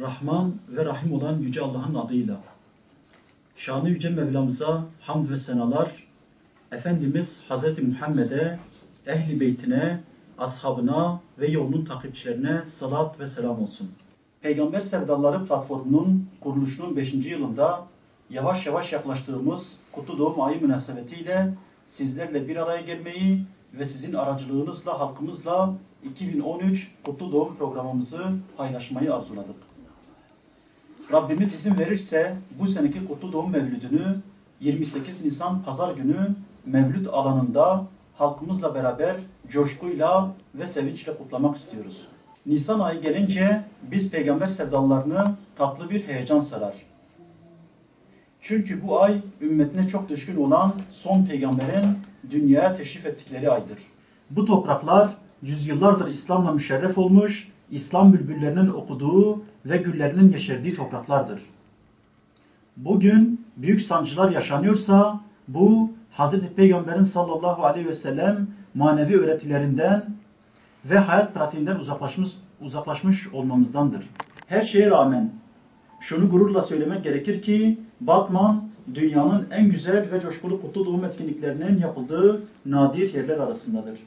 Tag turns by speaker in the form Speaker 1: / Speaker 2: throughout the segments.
Speaker 1: Rahman ve Rahim olan Yüce Allah'ın adıyla. Şanı Yüce Mevlamıza hamd ve senalar, Efendimiz Hazreti Muhammed'e, Ehli Beytine, ashabına ve yolunun takipçilerine salat ve selam olsun. Peygamber Sevdaları platformunun kuruluşunun 5. yılında yavaş yavaş yaklaştığımız Kutlu Doğum Ayı münasebetiyle sizlerle bir araya gelmeyi ve sizin aracılığınızla halkımızla 2013 Kutlu Doğum programımızı paylaşmayı arzuladık. Rabbimiz izin verirse bu seneki Kutlu Doğum Mevlüdünü 28 Nisan Pazar günü Mevlüt alanında halkımızla beraber coşkuyla ve sevinçle kutlamak istiyoruz. Nisan ayı gelince biz peygamber sevdalarını tatlı bir heyecan sarar. Çünkü bu ay ümmetine çok düşkün olan son peygamberin dünyaya teşrif ettikleri aydır. Bu topraklar yüzyıllardır İslam'la müşerref olmuş, İslam bülbüllerinin okuduğu ve güllerinin yeşerdiği topraklardır. Bugün büyük sancılar yaşanıyorsa bu Hz. Peygamber'in sallallahu aleyhi ve sellem manevi öğretilerinden ve hayat pratiğinden uzaklaşmış olmamızdandır. Her şeye rağmen şunu gururla söylemek gerekir ki Batman dünyanın en güzel ve coşkulu kutlu doğum etkinliklerinin yapıldığı nadir yerler arasındadır.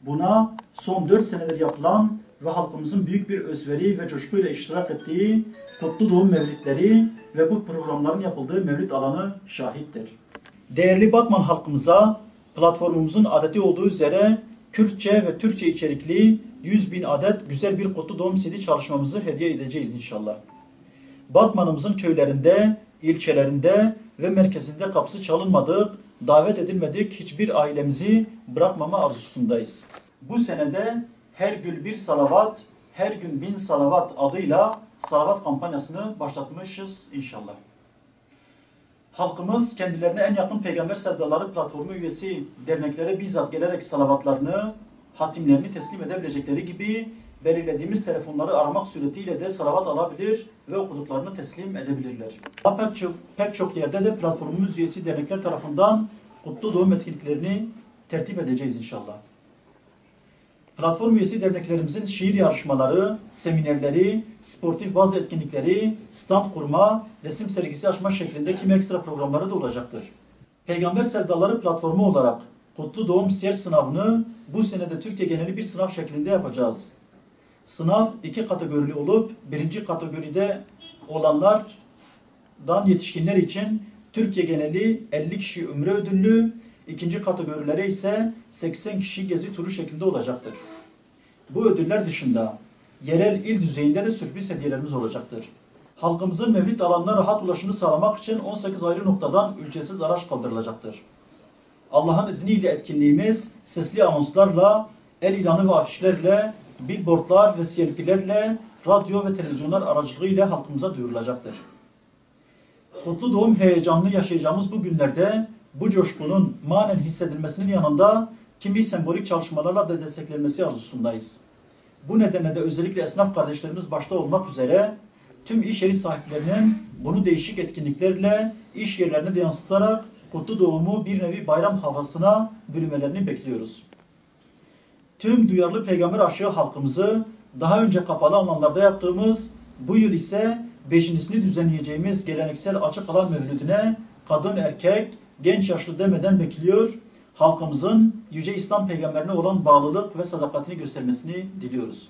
Speaker 1: Buna son 4 senedir yapılan ve halkımızın büyük bir özveri ve coşkuyla iştirak ettiği kutlu doğum mevlidleri ve bu programların yapıldığı mevlid alanı şahittir. Değerli Batman halkımıza platformumuzun adeti olduğu üzere Kürtçe ve Türkçe içerikli 100.000 adet güzel bir kutlu doğum CD çalışmamızı hediye edeceğiz inşallah. Batman'ımızın köylerinde, ilçelerinde ve merkezinde kapısı çalınmadık, davet edilmedik hiçbir ailemizi bırakmama arzusundayız. Bu senede her gül bir salavat, her gün 1000 salavat adıyla salavat kampanyasını başlatmışız inşallah. Halkımız kendilerine en yakın Peygamber Sevdaları platformu üyesi derneklere bizzat gelerek salavatlarını, hatimlerini teslim edebilecekleri gibi belirlediğimiz telefonları aramak suretiyle de salavat alabilir ve okuduklarını teslim edebilirler. Pek çok yerde de platformumuz üyesi dernekler tarafından kutlu doğum etkinliklerini tertip edeceğiz inşallah. Platform üyesi derneklerimizin şiir yarışmaları, seminerleri, sportif bazı etkinlikleri, stand kurma, resim sergisi açma şeklinde kimi ekstra programları da olacaktır. Peygamber Sevdaları platformu olarak Kutlu Doğum Siyer sınavını bu senede Türkiye geneli bir sınav şeklinde yapacağız. Sınav 2 kategorili olup birinci kategoride olanlardan yetişkinler için Türkiye geneli 50 kişi ümre ödüllü, ikinci kategorilere ise 80 kişi gezi turu şeklinde olacaktır. Bu ödüller dışında yerel il düzeyinde de sürpriz hediyelerimiz olacaktır. Halkımızın mevlid alanına rahat ulaşımını sağlamak için 18 ayrı noktadan ücretsiz araç kaldırılacaktır. Allah'ın izniyle etkinliğimiz sesli anonslarla, el ilanı ve afişlerle, billboardlar ve CLP'lerle, radyo ve televizyonlar aracılığıyla halkımıza duyurulacaktır. Kutlu doğum heyecanını yaşayacağımız bu günlerde bu coşkunun manen hissedilmesinin yanında kimi sembolik çalışmalarla da desteklenmesi arzusundayız. Bu nedenle de özellikle esnaf kardeşlerimiz başta olmak üzere tüm iş yeri sahiplerinin bunu değişik etkinliklerle iş yerlerine de yansıtarak kutlu doğumu bir nevi bayram havasına bürümelerini bekliyoruz. Tüm duyarlı peygamber aşığı halkımızı daha önce kapalı alanlarda yaptığımız, bu yıl ise 5.sini düzenleyeceğimiz geleneksel açık alan mevlüdüne kadın erkek, genç yaşlı demeden bekliyor, halkımızın Yüce İslam peygamberine olan bağlılık ve sadakatini göstermesini diliyoruz.